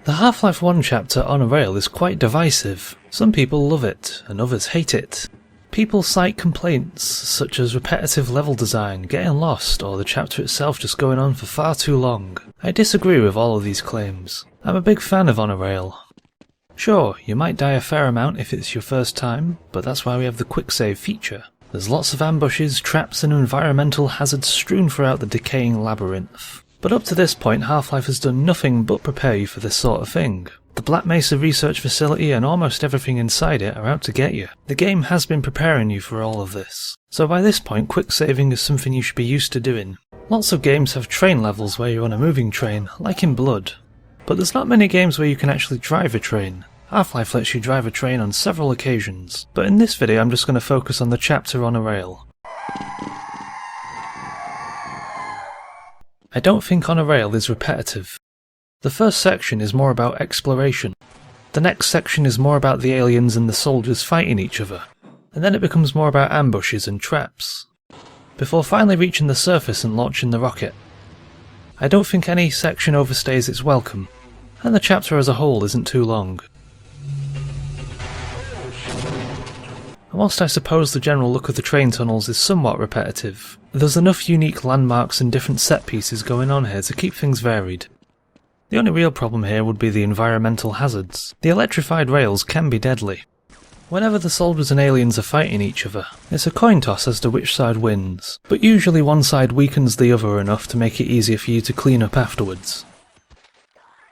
The Half-Life 1 chapter on a rail is quite divisive. Some people love it, and others hate it. People cite complaints such as repetitive level design, getting lost, or the chapter itself just going on for far too long. I disagree with all of these claims. I'm a big fan of on a rail. Sure, you might die a fair amount if it's your first time, but that's why we have the quick save feature. There's lots of ambushes, traps and environmental hazards strewn throughout the decaying labyrinth. But up to this point, Half-Life has done nothing but prepare you for this sort of thing. The Black Mesa research facility and almost everything inside it are out to get you. The game has been preparing you for all of this. So by this point, quick saving is something you should be used to doing. Lots of games have train levels where you're on a moving train, like in Blood. But there's not many games where you can actually drive a train. Half-Life lets you drive a train on several occasions, but in this video I'm just going to focus on the chapter on a rail. I don't think on a rail is repetitive. The first section is more about exploration. The next section is more about the aliens and the soldiers fighting each other. And then it becomes more about ambushes and traps. Before finally reaching the surface and launching the rocket. I don't think any section overstays its welcome, and the chapter as a whole isn't too long. And whilst I suppose the general look of the train tunnels is somewhat repetitive, there's enough unique landmarks and different set pieces going on here to keep things varied. The only real problem here would be the environmental hazards. The electrified rails can be deadly. Whenever the soldiers and aliens are fighting each other, it's a coin toss as to which side wins, but usually one side weakens the other enough to make it easier for you to clean up afterwards.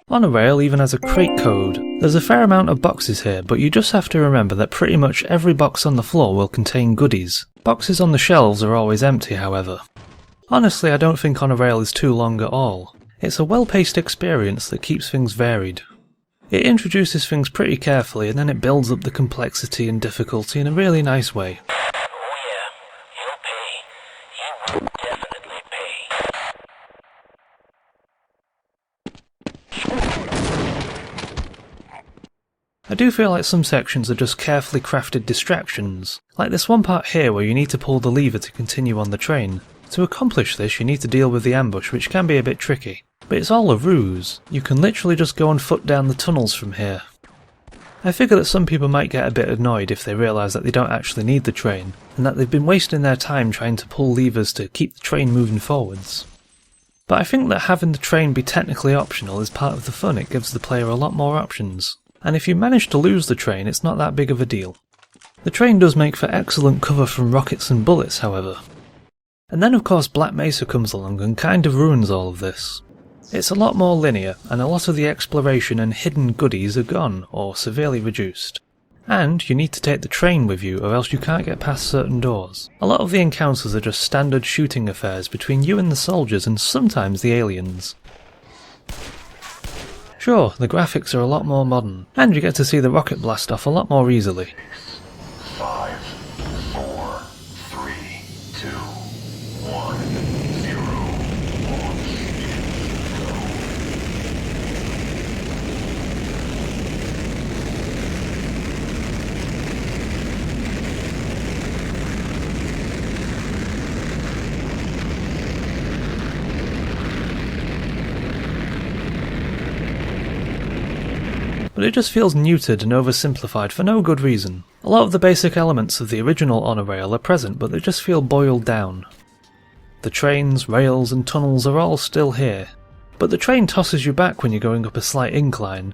On a rail even has a crate code. There's a fair amount of boxes here, but you just have to remember that pretty much every box on the floor will contain goodies. Boxes on the shelves are always empty, however. Honestly, I don't think on a rail is too long at all. It's a well-paced experience that keeps things varied. It introduces things pretty carefully and then it builds up the complexity and difficulty in a really nice way. I do feel like some sections are just carefully crafted distractions, like this one part here where you need to pull the lever to continue on the train. To accomplish this you need to deal with the ambush, which can be a bit tricky. But it's all a ruse. You can literally just go on foot down the tunnels from here. I figure that some people might get a bit annoyed if they realise that they don't actually need the train, and that they've been wasting their time trying to pull levers to keep the train moving forwards. But I think that having the train be technically optional is part of the fun. It gives the player a lot more options. And if you manage to lose the train, it's not that big of a deal. The train does make for excellent cover from rockets and bullets, however. And then of course Black Mesa comes along and kind of ruins all of this. It's a lot more linear, and a lot of the exploration and hidden goodies are gone, or severely reduced. And you need to take the train with you, or else you can't get past certain doors. A lot of the encounters are just standard shooting affairs between you and the soldiers, and sometimes the aliens. Sure, the graphics are a lot more modern, and you get to see the rocket blast off a lot more easily. 5, 4, 3, 2, 1, 0. But it just feels neutered and oversimplified for no good reason. A lot of the basic elements of the original on a rail are present, but they just feel boiled down. The trains, rails and tunnels are all still here, but the train tosses you back when you're going up a slight incline.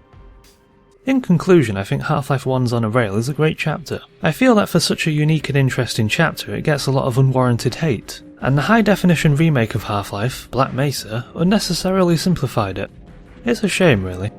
In conclusion, I think Half-Life 1's on a rail is a great chapter. I feel that for such a unique and interesting chapter it gets a lot of unwarranted hate, and the high-definition remake of Half-Life, Black Mesa, unnecessarily simplified it. It's a shame, really.